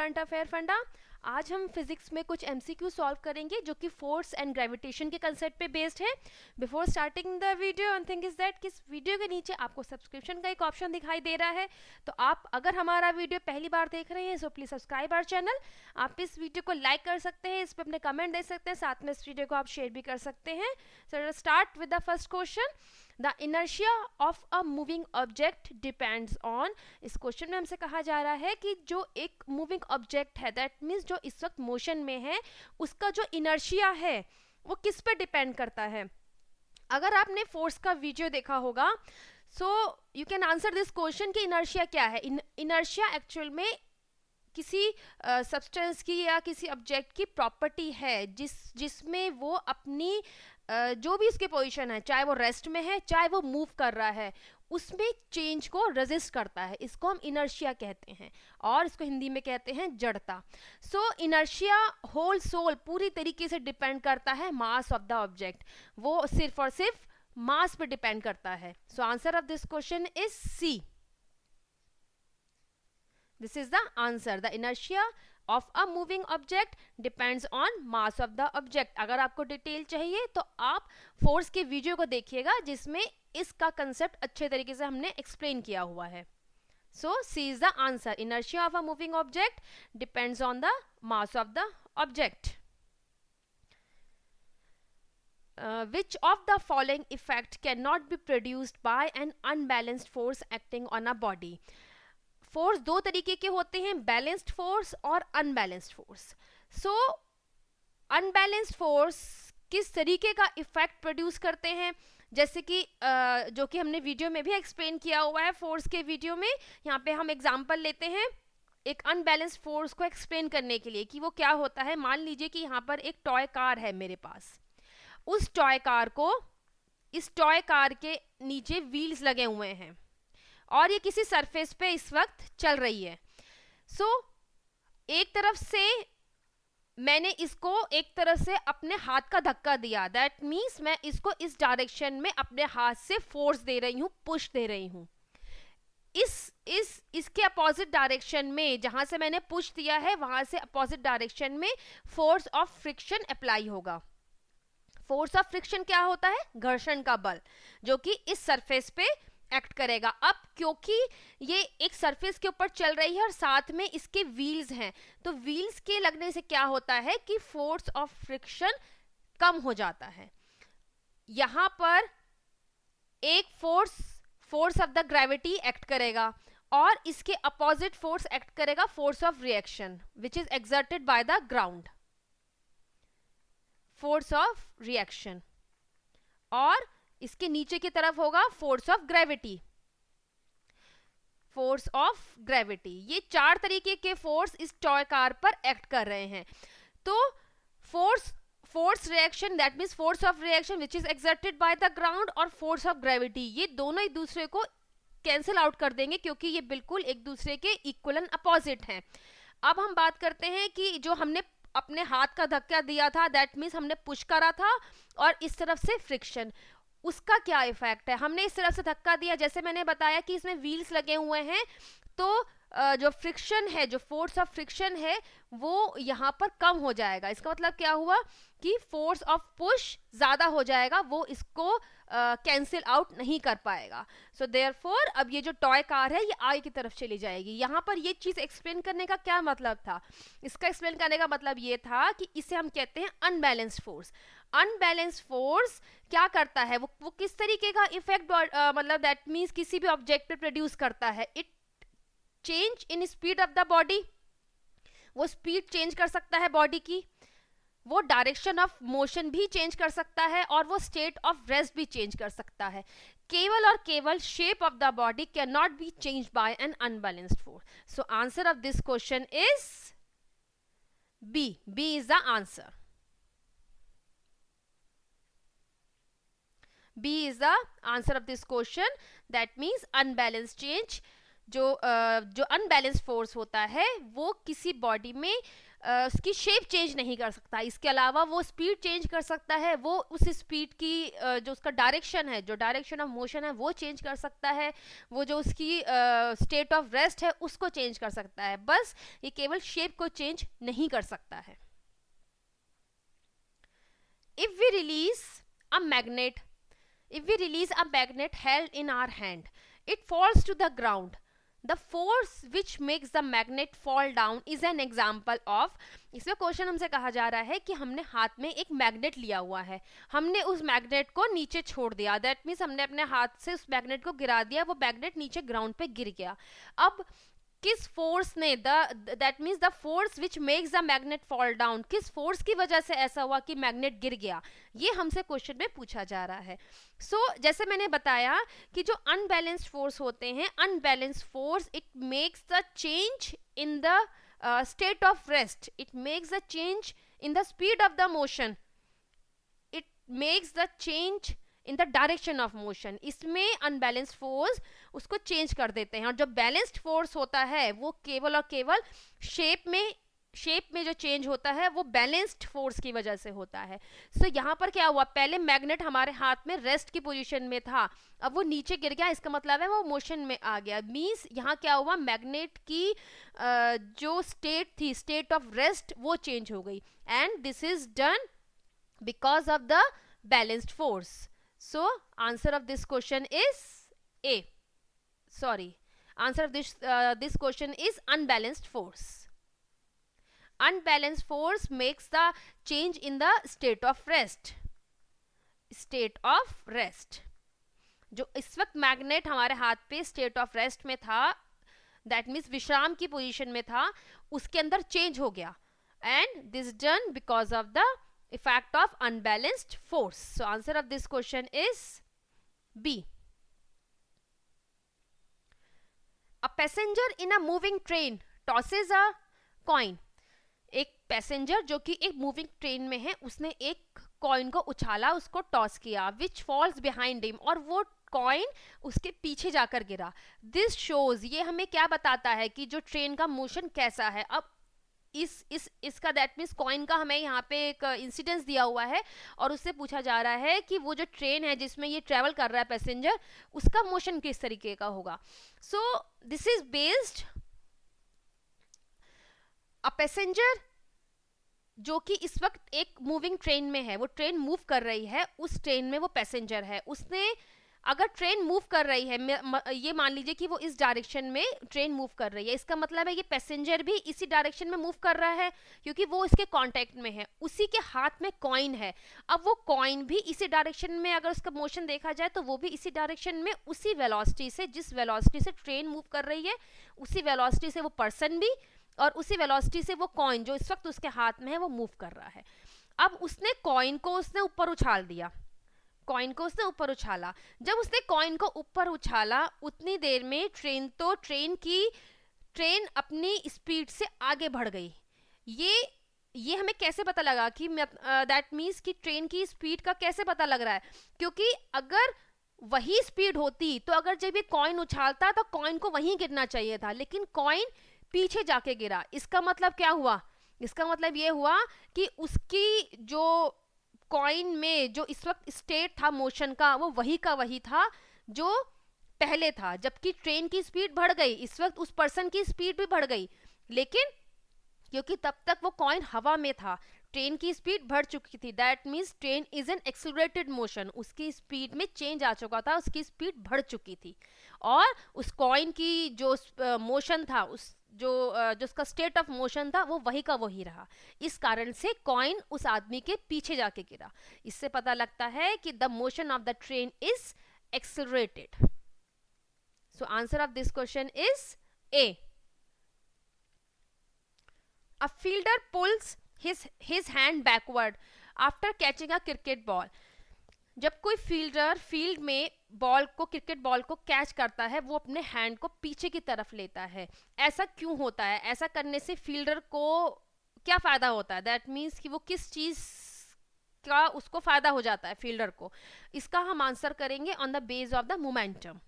Current affair फंडा। आज हम फिजिक्स में कुछ एमसीक्यू सॉल्व करेंगे जो कि फोर्स एंड ग्रेविटेशन के कंसेप्ट पे बेस्ड है। Before starting the video one thing is that कि इस वीडियो के नीचे आपको सब्सक्रिप्शन का एक ऑप्शन दिखाई दे रहा है, तो आप अगर हमारा वीडियो पहली बार देख रहे हैं so please subscribe our channel. आप इस वीडियो को लाइक कर सकते हैं, इस पर अपने कमेंट दे सकते हैं, साथ में इस वीडियो को आप शेयर भी कर सकते हैं। So start with the first question. The inertia of a moving object depends on. इस क्वेश्चन में हमसे कहा जा रहा है कि जो एक मूविंग ऑब्जेक्ट है, दैट मीन्स जो इस वक्त मोशन में है, उसका जो इनर्शिया है वो किस पे डिपेंड करता है। अगर आपने फोर्स का वीडियो देखा होगा so you can answer this question कि इनर्शिया क्या है। इनर्शिया एक्चुअल में किसी सब्सटेंस की या किसी ऑब्जेक्ट की प्रॉपर्टी है जिसमें वो अपनी जो भी उसकी पोजीशन है, चाहे वो रेस्ट में है चाहे वो मूव कर रहा है, उसमें चेंज को रेजिस्ट करता है। इसको हम इनर्शिया कहते हैं और इसको हिंदी में कहते हैं जड़ता। सो इनर्शिया होल सोल पूरी तरीके से डिपेंड करता है मास ऑफ द ऑब्जेक्ट। वो सिर्फ और सिर्फ मास पे डिपेंड करता है। So answer of this question is c. This is the answer. The inertia of a moving object depends on mass of the object. अगर आपको डिटेल चाहिए तो आप फोर्स के वीडियो को देखिएगा जिसमें इसका कंसेप्ट अच्छे तरीके से हमने एक्सप्लेन किया हुआ है। So C is the answer. Inertia of a moving object depends on the mass of the object. Which of the following effect cannot be produced by an unbalanced force acting on a body? Force दो तरीके के होते हैं, balanced force और unbalanced force. सो unbalanced force किस तरीके का effect produce करते हैं, जैसे कि जो कि हमने वीडियो में भी एक्सप्लेन किया हुआ है फोर्स के वीडियो में। यहाँ पे हम एग्जांपल लेते हैं एक अनबैलेंस्ड फोर्स को एक्सप्लेन करने के लिए कि वो क्या होता है। मान लीजिए कि यहाँ पर एक टॉय कार है मेरे पास। उस टॉय कार को, इस टॉय कार के नीचे व्हील्स लगे हुए हैं और ये किसी सरफेस पे इस वक्त चल रही है। सो एक तरफ से मैंने इसको एक तरह से अपने हाथ का धक्का दिया, दैट मीन्स मैं इसको इस डायरेक्शन में अपने हाथ से फोर्स दे रही हूँ, पुश दे रही हूँ। इसके अपोजिट डायरेक्शन में जहां से मैंने पुश दिया है वहां से अपोजिट डायरेक्शन में फोर्स ऑफ फ्रिक्शन अप्लाई होगा। फोर्स ऑफ फ्रिक्शन क्या होता है? घर्षण का बल जो कि इस सरफेस पे एक्ट करेगा। अब क्योंकि ये एक सरफेस के ऊपर चल रही है और साथ में इसके व्हील्स हैं, तो व्हील्स के लगने से क्या होता है कि फोर्स ऑफ फ्रिक्शन कम हो जाता है। यहां पर एक force of the gravity act करेगा और इसके अपोजिट फोर्स एक्ट करेगा force of reaction which is exerted by the ground, force of reaction. और इसके नीचे की तरफ होगा force of gravity, force of gravity. ये चार तरीके के फोर्स इस टॉय कार पर एक्ट कर रहे हैं। तो force reaction, that means force of reaction which is exerted by the ground, और फोर्स ऑफ ग्रेविटी, ये दोनों एक दूसरे को कैंसिल आउट कर देंगे क्योंकि ये बिल्कुल एक दूसरे के इक्वल अपोजिट हैं। अब हम बात करते हैं कि जो हमने अपने हाथ का धक्का दिया था, दैट मीन्स हमने पुश करा था, और इस तरफ से फ्रिक्शन, उसका क्या इफेक्ट है। हमने इस तरफ से धक्का दिया, जैसे मैंने बताया कि इसमें व्हील्स लगे हुए हैं, तो जो फ्रिक्शन है, जो फोर्स ऑफ फ्रिक्शन है वो यहाँ पर कम हो जाएगा। इसका मतलब क्या हुआ कि फोर्स ऑफ पुश ज्यादा हो जाएगा, वो इसको कैंसिल आउट नहीं कर पाएगा। सो देयरफॉर अब ये जो टॉय कार है ये आगे की तरफ चली जाएगी। यहाँ पर ये चीज एक्सप्लेन करने का क्या मतलब था? इसका एक्सप्लेन करने का मतलब ये था कि इसे हम कहते हैं अनबैलेंस्ड फोर्स। अनबैलेंस्ड फोर्स क्या करता है, वो किस तरीके का इफेक्ट मतलब दैट मीन्स किसी भी ऑब्जेक्ट पे प्रोड्यूस करता है। It change in speed of the body, वो स्पीड चेंज कर सकता है बॉडी की, वो डायरेक्शन ऑफ मोशन भी चेंज कर सकता है, और वो स्टेट ऑफ रेस्ट भी चेंज कर सकता है। केवल और केवल shape of the body can not be change by an unbalanced force. So answer of this question is b. B is the answer. B is the answer of this question. That means unbalanced change, जो unbalanced force होता है वो किसी body में उसकी shape change नहीं कर सकता, इसके अलावा वो स्पीड चेंज कर सकता है, वो उस स्पीड की जो उसका डायरेक्शन है, जो डायरेक्शन ऑफ मोशन है वो चेंज कर सकता है, वो जो उसकी स्टेट ऑफ रेस्ट है उसको चेंज कर सकता है, बस ये केवल शेप को चेंज नहीं कर सकता है. If we release a magnet, if we release a magnet held in our hand, it falls to the ground. The force which makes the magnet fall down is an example of. इसमें question हमसे कहा जा रहा है कि हमने हाथ में एक मैग्नेट लिया हुआ है, हमने उस मैग्नेट को नीचे छोड़ दिया, दैट मीन्स हमने अपने हाथ से उस मैग्नेट को गिरा दिया, वो मैग्नेट नीचे ग्राउंड पे गिर गया. अब किस फोर्स ने, that means the force which makes the magnet fall down, किस फोर्स की वजह से ऐसा हुआ कि मैग्नेट गिर गया, ये हमसे क्वेश्चन में पूछा जा रहा है. जैसे मैंने बताया कि जो अनबैलेंस्ड फोर्स होते हैं, unbalanced force it makes the change in the state of rest, it makes the change in the speed of the motion, it makes the change in the direction of motion. इसमें unbalanced force उसको change कर देते हैं, और जो balanced force होता है वो केवल और केवल शेप में जो चेंज होता है वो बैलेंस्ड फोर्स की वजह से होता है. यहाँ पर क्या हुआ, पहले मैग्नेट हमारे हाथ में रेस्ट की पोजीशन में था, अब वो नीचे गिर गया, इसका मतलब है वो मोशन में आ गया. मींस यहाँ क्या हुआ, मैग्नेट की जो स्टेट थी, स्टेट ऑफ रेस्ट, वो चेंज हो गई, and this is done because of the balanced force. So answer of this question is A. Sorry, answer of this question is unbalanced force. Unbalanced force makes the change in the state of rest. State of rest. जो इस वक्त magnet हमारे हाथ पे state of rest में था, that means विश्राम की पोजीशन में था, उसके अंदर चेंज हो गया, and this done because of the effect of unbalanced force. So answer of this question is B. A passenger in a moving train tosses a coin. एक पैसेंजर जो कि एक मूविंग ट्रेन में है, उसने एक कॉइन को उछाला, उसको टॉस किया, विच फॉल्स बिहाइंड हिम, और वो कॉइन उसके पीछे जाकर गिरा. दिस शोज, ये हमें क्या बताता है कि जो ट्रेन का मोशन कैसा है. अब इसका दैट मीन्स कॉइन का हमें यहाँ पे एक इंसिडेंस दिया हुआ है, और उससे पूछा जा रहा है कि वो जो ट्रेन है जिसमें ये ट्रेवल कर रहा है पैसेंजर, उसका मोशन किस तरीके का होगा. सो this is based, a passenger जो कि इस वक्त एक मूविंग ट्रेन में है, वो ट्रेन मूव कर रही है, उस ट्रेन में वो पैसेंजर है, उसने अगर ट्रेन मूव कर रही है, ये मान लीजिए कि वो इस डायरेक्शन में ट्रेन मूव कर रही है, इसका मतलब है ये पैसेंजर भी इसी डायरेक्शन में मूव कर रहा है क्योंकि वो इसके कांटेक्ट में है, उसी के हाथ में कॉइन है. अब वो कॉइन भी इसी डायरेक्शन में, अगर उसका मोशन देखा जाए तो वो भी इसी डायरेक्शन में, उसी वेलोसिटी से, जिस वेलोसिटी से ट्रेन मूव कर रही है, उसी वेलोसिटी से वो पर्सन भी, और उसी वेलोसिटी से वो कॉइन जो इस वक्त उसके हाथ में है वो मूव कर रहा है. अब उसने कॉइन को उसने ऊपर उछाल दिया, कॉइन को उसने ऊपर उछाला. जब उसने कॉइन को ऊपर उछाला, उतनी देर में ट्रेन अपनी स्पीड से आगे बढ़ गई. ये हमें कैसे पता लगा कि दैट मीन्स कि ट्रेन की स्पीड का कैसे पता लग रहा है, क्योंकि अगर वही स्पीड होती तो अगर जब ये कॉइन उछालता तो कॉइन को वहीं गिरना चाहिए था, लेकिन कॉइन पीछे जाके गिरा. इसका मतलब क्या हुआ, इसका मतलब ये हुआ कि उसकी जो कॉइन में जो इस वक्त स्टेट था मोशन का, वो वही का वही था जो पहले था. जबकि ट्रेन की स्पीड बढ़ गई, इस वक्त उस पर्सन की स्पीड भी बढ़ गई, लेकिन क्योंकि तब तक वो कॉइन हवा में था, ट्रेन की स्पीड बढ़ चुकी थी, that means train is an accelerated motion, उसकी स्पीड में चेंज आ चुका था, उसकी स्पीड बढ़ चुकी थी, और उस कॉइन की जो मोशन था, उस जो उसका स्टेट ऑफ मोशन था, वो वही का वही रहा. इस कारण से कॉइन उस आदमी के पीछे जाके गिरा. इससे पता लगता है कि the motion of the train is accelerated. So answer of this question is a. A fielder pulls his hand backward after catching a cricket ball. जब कोई फील्डर फील्ड में बॉल को, क्रिकेट बॉल को कैच करता है, वो अपने hand को पीछे की तरफ लेता है. ऐसा क्यों होता है, ऐसा करने से फील्डर को क्या फायदा होता है, दैट मीन्स कि वो किस चीज का उसको फायदा हो जाता है फील्डर को. इसका हम आंसर करेंगे on the base of the momentum.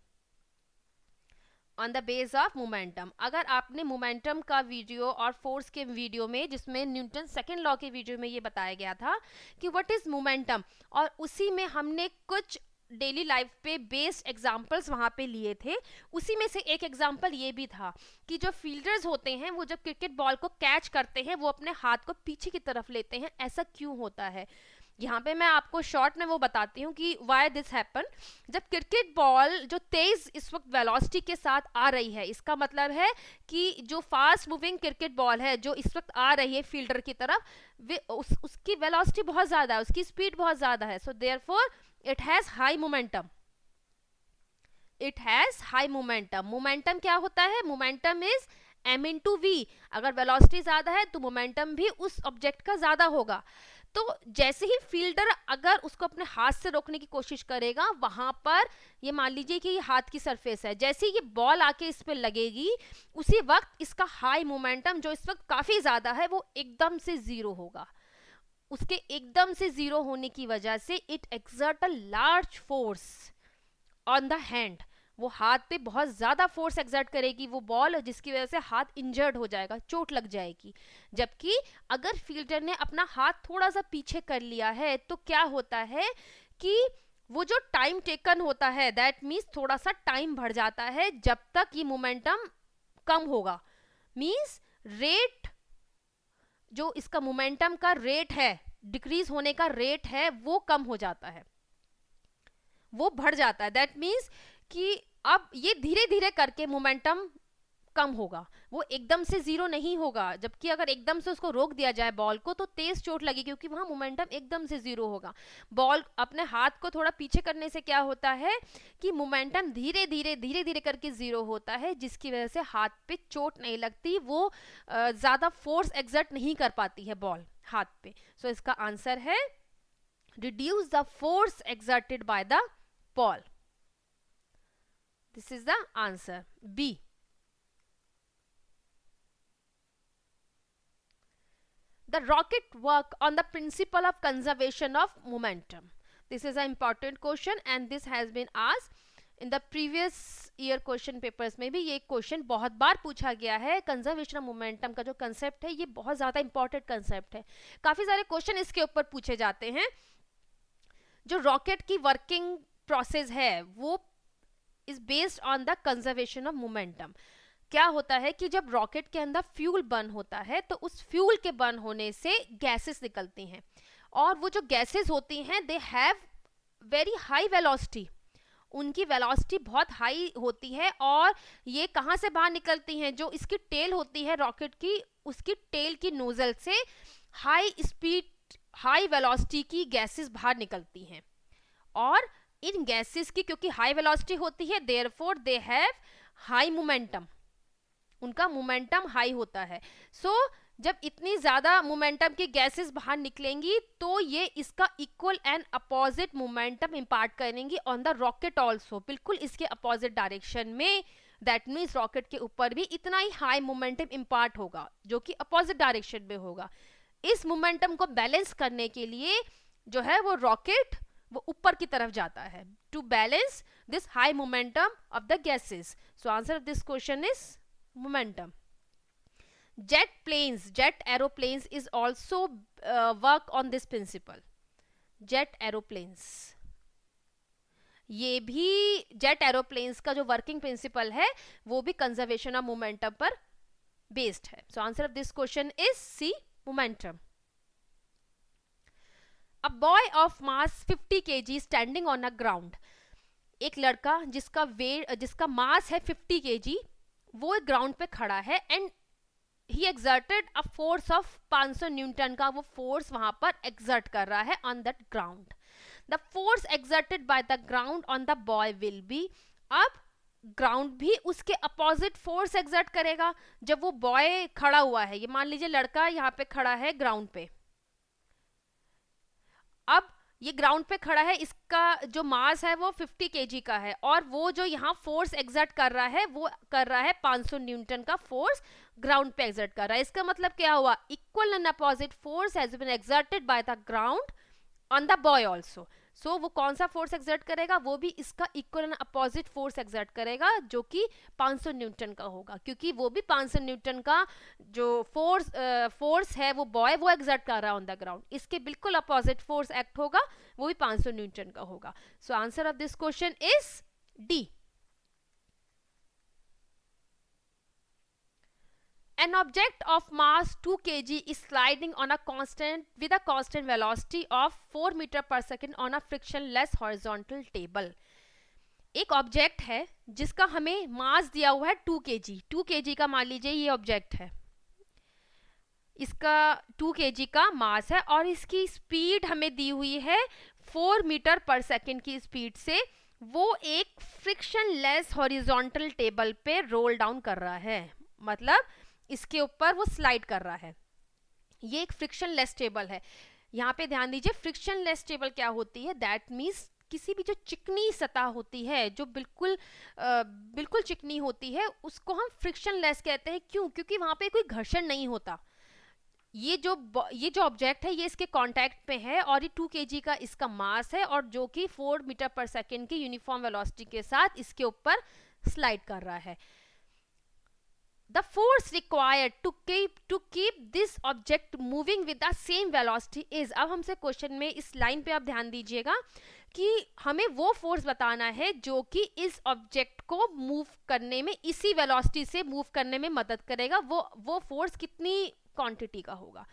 On the base of momentum. अगर आपने मोमेंटम का वीडियो और फोर्स के वीडियो में, जिसमें न्यूटन सेकेंड लॉ के वीडियो में ये बताया गया था कि व्हाट इज मोमेंटम, और उसी में हमने कुछ डेली लाइफ पे बेस्ड एग्जाम्पल्स वहाँ पे लिए थे, उसी में से एक एग्जाम्पल ये भी था कि जो फील्डर्स होते हैं वो जब क्रिकेट बॉल को कैच करते हैं वो अपने हाथ को पीछे की तरफ लेते हैं। ऐसा क्यों होता है? यहाँ पे मैं आपको शॉर्ट में वो बताती हूँ कि वाई दिस हैपन। जब क्रिकेट बॉल जो तेज इस वक्त वेलोसिटी के साथ आ रही है, इसका मतलब है कि जो फास्ट मूविंग क्रिकेट बॉल है जो इस वक्त आ रही है फील्डर की तरफ, उसकी वेलोसिटी बहुत ज्यादा है, उसकी स्पीड बहुत ज्यादा है, so therefore it has high momentum. It has high momentum. Momentum क्या होता है? Momentum is m into v. अगर वेलोसिटी ज्यादा है तो मोमेंटम भी उस ऑब्जेक्ट का ज्यादा होगा। तो जैसे ही फील्डर अगर उसको अपने हाथ से रोकने की कोशिश करेगा, वहां पर ये मान लीजिए कि ये हाथ की सरफेस है, जैसे ही ये बॉल आके इस पे लगेगी उसी वक्त इसका हाई मोमेंटम जो इस वक्त काफी ज्यादा है वो एकदम से जीरो होगा। उसके एकदम से जीरो होने की वजह से it exert a large force on the hand. वो हाथ पे बहुत ज्यादा फोर्स एक्सर्ट करेगी वो बॉल, जिसकी वजह से हाथ इंजर्ड हो जाएगा, चोट लग जाएगी। जबकि अगर फील्डर ने अपना हाथ थोड़ा सा पीछे कर लिया है तो क्या होता है कि वो जो टाइम टेकन होता है, दैट मीन्स थोड़ा सा टाइम बढ़ जाता है जब तक ये मोमेंटम कम होगा। मीन्स रेट, जो इसका मोमेंटम का रेट है, डिक्रीज होने का रेट है, वो कम हो जाता है, वो बढ़ जाता है। दैट मीन्स कि अब ये धीरे धीरे करके मोमेंटम कम होगा, वो एकदम से जीरो नहीं होगा। जबकि अगर एकदम से उसको रोक दिया जाए बॉल को तो तेज चोट लगेगी, क्योंकि वहां मोमेंटम एकदम से जीरो होगा। बॉल अपने हाथ को थोड़ा पीछे करने से क्या होता है कि मोमेंटम धीरे धीरे करके जीरो होता है, जिसकी वजह से हाथ पे चोट नहीं लगती, वो ज्यादा फोर्स एक्सर्ट नहीं कर पाती है बॉल हाथ पे। सो इसका आंसर है reduce the force exerted by the ball. This is the answer b. The rocket work on the principle of conservation of momentum. This is an important question and this has been asked in the previous year question papers में भी। ये question बहुत बार पूछा गया है। Conservation of momentum का जो concept है ये बहुत ज़्यादा इंपॉर्टेंट कंसेप्ट है, काफ़ी सारे क्वेश्चन इसके ऊपर पूछे जाते हैं। जो रॉकेट की वर्किंग प्रोसेस है वो is based on the conservation of momentum. क्या होता है कि जब रॉकेट के अंदर फ्यूल बर्न होता है तो उस फ्यूल के बर्न होने से गैसेस निकलती हैं, और वो जो गैसेस होती हैं they have very high velocity. उनकी वेलोसिटी बहुत हाई होती है, और ये कहाँ से बाहर निकलती हैं? जो इसकी टेल होती है रॉकेट की, उसकी टेल की नोजल से हाई स्पीड हाई वेलोसिटी की गैसेस बाहर निकलती हैं। और इन गैसेस की क्योंकि हाई वेलोसिटी होती है, therefore they have high momentum, उनका मोमेंटम हाई होता है। सो जब इतनी ज्यादा मोमेंटम की गैसेस बाहर निकलेंगी तो ये इसका इक्वल एंड अपोजिट मोमेंटम इंपार्ट करेंगी ऑन द रॉकेट ऑल्सो, बिल्कुल इसके अपोजिट डायरेक्शन में। दैट मीन्स रॉकेट के ऊपर भी इतना ही हाई मोमेंटम इंपार्ट होगा जो कि अपोजिट डायरेक्शन में होगा। इस मोमेंटम को बैलेंस करने के लिए जो है वो रॉकेट वो ऊपर की तरफ जाता है, to balance this high momentum of the gases. So answer of this question is momentum. Jet aeroplanes is also work on this principle. Jet aeroplanes, ये भी जेट एरोप्लेन्स का जो वर्किंग प्रिंसिपल है वो भी कंजर्वेशन ऑफ मोमेंटम पर based है। So answer of this question is c, momentum. A boy of mass 50 kg standing on a ground. एक लड़का जिसका मास है 50 kg, वो ग्राउंड पे खड़ा है and he exerted a force of 500 Newton का वो फोर्स वहां पर एक्सर्ट कर रहा है on that ground. The force exerted by the ground on the boy will be. अब ग्राउंड भी उसके अपोजिट फोर्स एक्सर्ट करेगा। जब वो बॉय खड़ा हुआ है, ये मान लीजिए लड़का यहाँ पे खड़ा है ग्राउंड पे, अब ये ग्राउंड पे खड़ा है, इसका जो मास है वो 50 kg का है, और वो जो यहाँ फोर्स एक्सर्ट कर रहा है वो कर रहा है 500 न्यूटन का फोर्स ग्राउंड पे एक्सर्ट कर रहा है। इसका मतलब क्या हुआ? Equal and opposite force has been exerted by the ground on the boy also. So वो कौन सा फोर्स एक्सर्ट करेगा, वो भी इसका equal and opposite force exert करेगा जो कि 500 न्यूटन का होगा, क्योंकि वो भी 500 न्यूटन का जो फोर्स है वो बॉय वो एक्सर्ट कर रहा है ऑन द ग्राउंड, इसके बिल्कुल अपोजिट फोर्स एक्ट होगा, वो भी 500 न्यूटन का होगा. सो answer of this question is D. An object of mass 2 kg is sliding on a constant with a constant velocity of 4 meter per second on a frictionless horizontal table. एक object है जिसका हमें मास दिया हुआ है 2 kg. 2 kg का मान लीजिए ये ऑब्जेक्ट है, इसका 2 kg का मास है और इसकी स्पीड हमें दी हुई है 4 मीटर पर सेकेंड की स्पीड से. वो एक फ्रिक्शनलेस हॉरिजॉन्टल टेबल पे रोल डाउन कर रहा है, मतलब इसके ऊपर वो स्लाइड कर रहा है. ये एक फ्रिक्शनलेस टेबल है. यहाँ पे ध्यान दीजिए, फ्रिक्शनलेस टेबल क्या होती है, दैट मीन्स किसी भी जो चिकनी सतह होती है, जो बिल्कुल चिकनी होती है, उसको हम फ्रिक्शनलेस कहते हैं. क्यों? क्योंकि वहां पे कोई घर्षण नहीं होता. ये जो ऑब्जेक्ट है ये इसके कांटेक्ट पे है और ये 2 kg का इसका मास है और जो कि 4 मीटर पर सेकेंड की यूनिफॉर्म वेलोसिटी के साथ इसके ऊपर स्लाइड कर रहा है. The force required to keep this object moving with the same velocity is. अब हमसे क्वेश्चन में इस लाइन पे आप ध्यान दीजिएगा कि हमें वो फोर्स बताना है जो कि इस ऑब्जेक्ट को मूव करने में, इसी वेलोसिटी से मूव करने में मदद करेगा. वो फोर्स कितनी क्वांटिटी का होगा.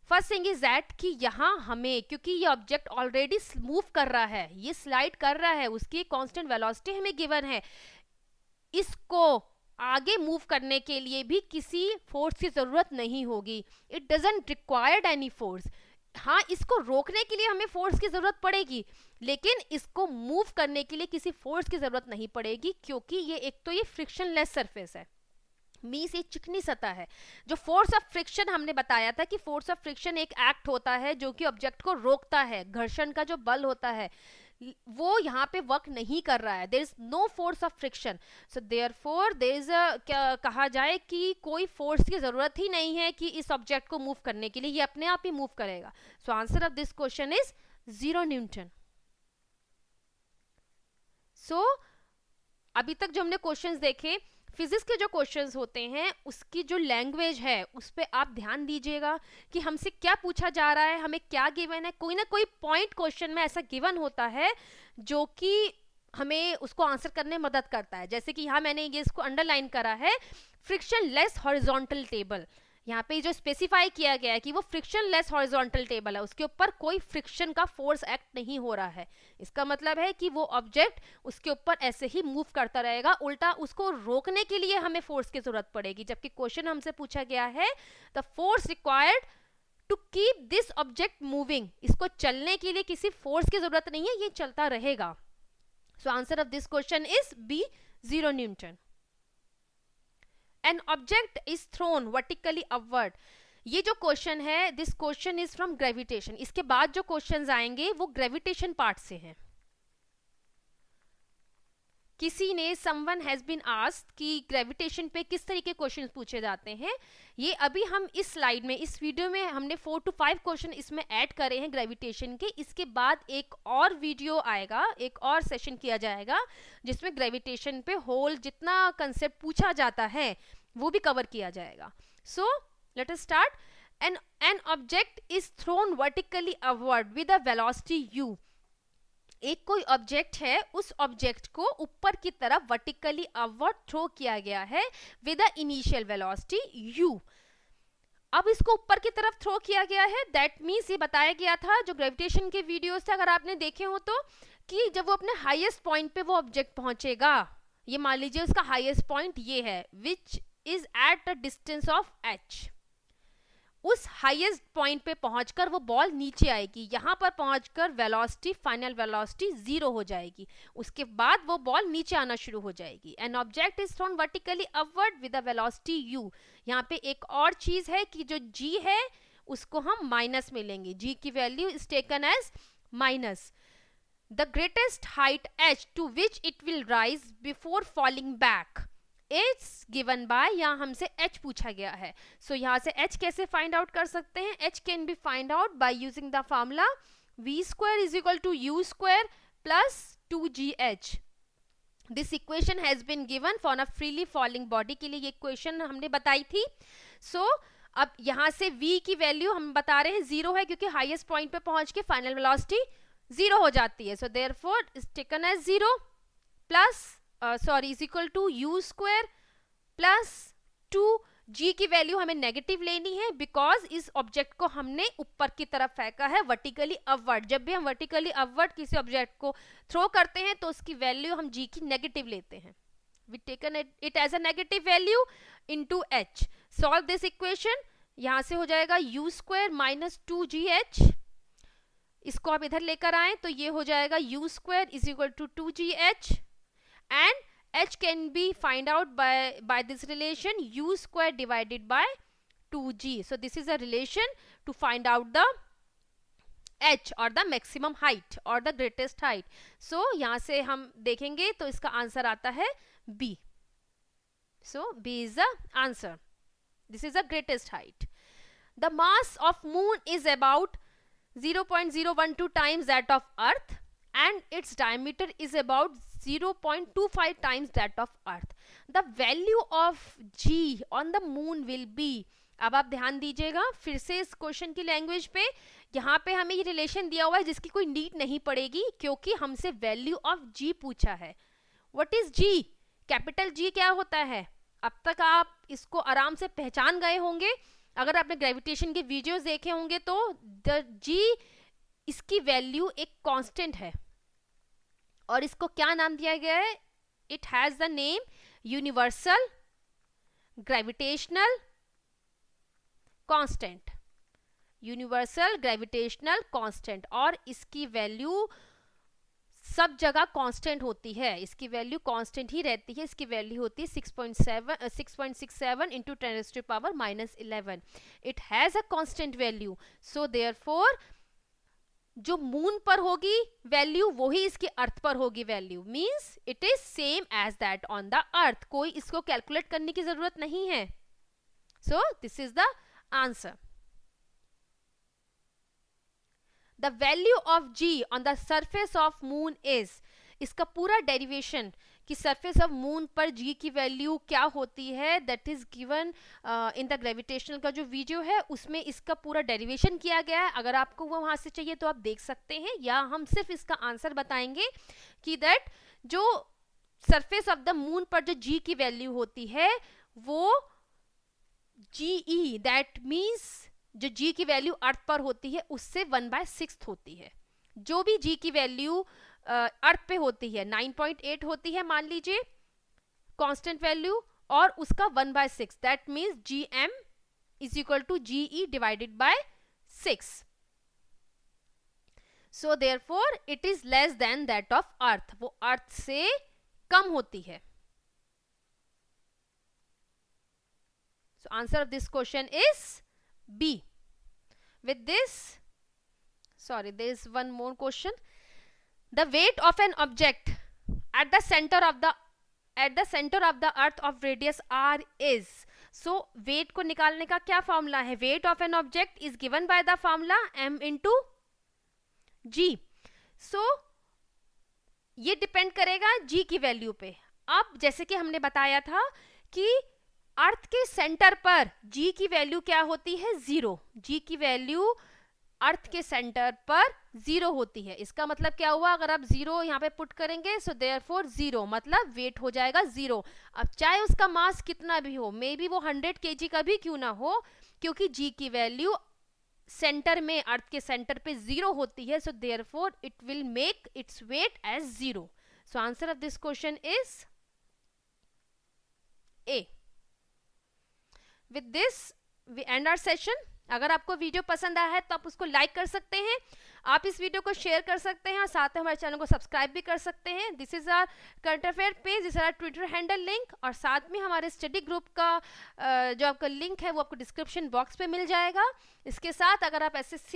फर्स्ट थिंग इज दैट कि यहाँ हमें, क्योंकि ये ऑब्जेक्ट ऑलरेडी मूव कर रहा है, ये स्लाइड कर रहा है, उसकी कांस्टेंट वेलोसिटी हमें गिवन है, इसको आगे मूव करने के लिए भी किसी फोर्स की जरूरत नहीं होगी. It doesn't required any force. हाँ, इसको रोकने के लिए हमें फोर्स की जरूरत पड़ेगी, लेकिन इसको मूव करने के लिए किसी फोर्स की जरूरत नहीं पड़ेगी, क्योंकि ये फ्रिक्शनलेस सरफेस है, मींस ये चिकनी सतह है. जो फोर्स ऑफ फ्रिक्शन हमने बताया था कि फोर्स ऑफ फ्रिक्शन एक एक्ट होता है जो कि ऑब्जेक्ट को रोकता है, घर्षण का जो बल होता है वो यहाँ पे वर्क नहीं कर रहा है. There is no force of friction. So therefore there is क्या कहा जाए कि कोई फोर्स की जरूरत ही नहीं है कि इस ऑब्जेक्ट को मूव करने के लिए, ये अपने आप ही मूव करेगा. So answer of this question is 0 newton. So अभी तक जो हमने क्वेश्चंस देखे, फिजिक्स के जो क्वेश्चंस होते हैं उसकी जो लैंग्वेज है उस पर आप ध्यान दीजिएगा कि हमसे क्या पूछा जा रहा है, हमें क्या गिवन है. कोई ना कोई पॉइंट क्वेश्चन में ऐसा गिवन होता है जो कि हमें उसको आंसर करने में मदद करता है. जैसे कि यहाँ मैंने ये इसको अंडरलाइन करा है, फ्रिक्शनलेस हॉरिजॉन्टल टेबल. यहाँ पे जो स्पेसिफाई किया गया है कि वो फ्रिक्शनलेस हॉरिजॉन्टल टेबल है, उसके ऊपर कोई फ्रिक्शन का फोर्स एक्ट नहीं हो रहा है. इसका मतलब है कि वो ऑब्जेक्ट उसके ऊपर ऐसे ही मूव करता रहेगा, उल्टा उसको रोकने के लिए हमें फोर्स की जरूरत पड़ेगी. जबकि क्वेश्चन हमसे पूछा गया है the force required to keep this object moving. इसको चलने के लिए किसी फोर्स की जरूरत नहीं है, ये चलता रहेगा. So answer of this question is b, 0 newton. An object is thrown vertically upward. ये जो क्वेश्चन है, this question is from gravitation. इसके बाद जो क्वेश्चंस आएंगे वो ग्रेविटेशन पार्ट से हैं. किसी ने, समवन हैज बीन आस्क्ड कि ग्रेविटेशन पे किस तरीके क्वेश्चंस पूछे जाते हैं. ये अभी हम इस स्लाइड में, इस वीडियो में हमने 4 to 5 क्वेश्चन इसमें ऐड करे हैं ग्रेविटेशन के. इसके बाद एक और वीडियो आएगा, एक और सेशन किया जाएगा जिसमें ग्रेविटेशन पे होल जितना कंसेप्ट पूछा जाता है वो भी कवर किया जाएगा. So let us start. An object is thrown vertically upward with a velocity u. एक कोई ऑब्जेक्ट है, उस ऑब्जेक्ट को ऊपर की तरफ वर्टिकली अपवर्ड थ्रो किया गया है with a initial velocity u. अब इसको ऊपर की तरफ थ्रो किया गया है, दैट मीन्स ये बताया गया था जो ग्रेविटेशन के वीडियोस थे अगर आपने देखे हो तो, कि जब वो अपने हाईएस्ट पॉइंट पे वो ऑब्जेक्ट पहुंचेगा, ये मान लीजिए उसका हाईएस्ट पॉइंट ये है, which is at a distance of h. उस हाईएस्ट पॉइंट पे पहुंचकर वो बॉल नीचे आएगी, यहां पर पहुंचकर वेलोसिटी, फाइनल वेलोसिटी 0 हो जाएगी. उसके बाद वो बॉल नीचे आना शुरू हो जाएगी. An object is thrown vertically upward with a velocity u. यहाँ पे एक और चीज है कि जो g है उसको हम माइनस में लेंगे, g की value is taken as minus. The greatest height h to which it will rise before falling back is given by, यहाँ हमसे h पूछा गया है. सो यहाँ से h कैसे फाइंड आउट कर सकते हैं? h can be find out by using the formula v square is equal to u square plus 2gh. This equation has been given for a freely falling body के लिए ये equation हमने बताई थी. सो अब यहाँ से v की वैल्यू हम बता रहे हैं 0 है क्योंकि हाईएस्ट पॉइंट पे पहुंच के फाइनल वेलोसिटी 0 हो जाती है. So therefore is taken as 0 plus is equal to u square plus 2g की वैल्यू हमें नेगेटिव लेनी है बिकॉज इस ऑब्जेक्ट को हमने ऊपर की तरफ फेंका है वर्टिकली अपवर्ड. जब भी हम वर्टिकली अपवर्ड किसी ऑब्जेक्ट को थ्रो करते हैं तो उसकी वैल्यू हम g की नेगेटिव लेते हैं. We taken it as a negative value into h. Solve this equation. यहां से हो जाएगा u स्क्वायर माइनस 2gh. इसको आप इधर लेकर आए तो ये हो जाएगा u square is equal to 2gh and h can be find out by this relation u square divided by 2g. So this is a relation to find out the h or the maximum height or the greatest height. So यहाँ से हम देखेंगे तो इसका answer आता है b. So b is the answer. This is the greatest height. The mass of moon is about 0.012 times that of earth and its diameter is about 0.25 times that of earth. The value of g on the moon will be. अब आप ध्यान दीजिएगा फिर से इस question की language पे. यहाँ पे हमें ये रिलेशन दिया हुआ है जिसकी कोई नीड नहीं पड़ेगी क्योंकि हमसे वैल्यू ऑफ g पूछा है. What is g? Capital G क्या होता है? अब तक आप इसको आराम से पहचान गए होंगे. अगर आपने ग्रेविटेशन के वीडियोस देखे होंगे तो द g इसकी वैल्यू एक कांस्टेंट है और इसको क्या नाम दिया गया है? It has the name universal gravitational constant. Universal gravitational constant. और इसकी वैल्यू सब जगह कांस्टेंट होती है. इसकी वैल्यू कांस्टेंट ही रहती है. इसकी वैल्यू होती है 6.67 into 10⁻⁻11. It has a constant value. So therefore जो मून पर होगी वैल्यू वही इसकी अर्थ पर होगी value. Means it is same as that on the earth. कोई इसको कैलकुलेट करने की जरूरत नहीं है. So this is the answer. The value of g on the surface of moon is. इसका पूरा डेरिवेशन कि सरफेस ऑफ मून पर g की वैल्यू क्या होती है that is given in the gravitational का जो वीडियो है उसमें इसका पूरा डेरिवेशन किया गया है. अगर आपको वो वहां से चाहिए तो आप देख सकते हैं या हम सिर्फ इसका आंसर बताएंगे कि दैट जो सरफेस ऑफ द मून पर जो g की वैल्यू होती है वो ge दैट मीन्स जो g की वैल्यू अर्थ पर होती है उससे 1/6 होती है. जो भी g की वैल्यू अर्थ पे होती है 9.8 होती है मान लीजिए कांस्टेंट वैल्यू और उसका 1/6 that means gm is equal to ge divided by 6. So therefore it is less than that of earth. वो अर्थ से कम होती है. So answer of this question is b. With this, sorry, there is one more question. The weight of an object at the center of the earth of radius r is. So weight को निकालने का क्या formula है? Weight of an object is given by the formula m into g. So ये depend करेगा g की value पे. अब जैसे कि हमने बताया था कि अर्थ के सेंटर पर g की वैल्यू क्या होती है? 0. g की वैल्यू अर्थ के सेंटर पर 0 होती है. इसका मतलब क्या हुआ? अगर आप 0 यहाँ पे पुट करेंगे सो देयरफॉर 0 मतलब वेट हो जाएगा 0. अब चाहे उसका मास कितना भी हो, मे बी वो 100 kg का भी क्यों ना हो, क्योंकि g की वैल्यू सेंटर में अर्थ के सेंटर पे 0 होती है. So therefore it will make its weight as 0. So answer of this question is A. With this we end our session. अगर आपको वीडियो पसंद आया है तो आप उसको लाइक कर सकते हैं, आप इस वीडियो को शेयर कर सकते हैं और साथ में हमारे चैनल को सब्सक्राइब भी कर सकते हैं. This is our current affair page, this is our Twitter handle link और साथ में हमारे स्टडी ग्रुप का जो आपका लिंक है वो आपको डिस्क्रिप्शन बॉक्स पे मिल जाएगा. इसके साथ अगर आप SSC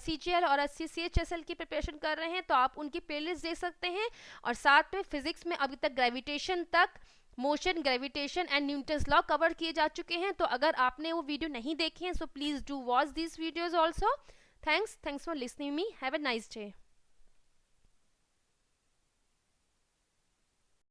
CGL और SC CHSL की प्रिपरेशन कर रहे हैं तो आप उनकी प्लेलिस्ट देख सकते हैं. और साथ में फिजिक्स में अभी तक ग्रेविटेशन तक motion, gravitation and Newton's law cover किए जा चुके हैं. तो अगर आपने वो वीडियो नहीं देखे हैं so please do watch these videos also. Thanks for listening me. Have a nice day.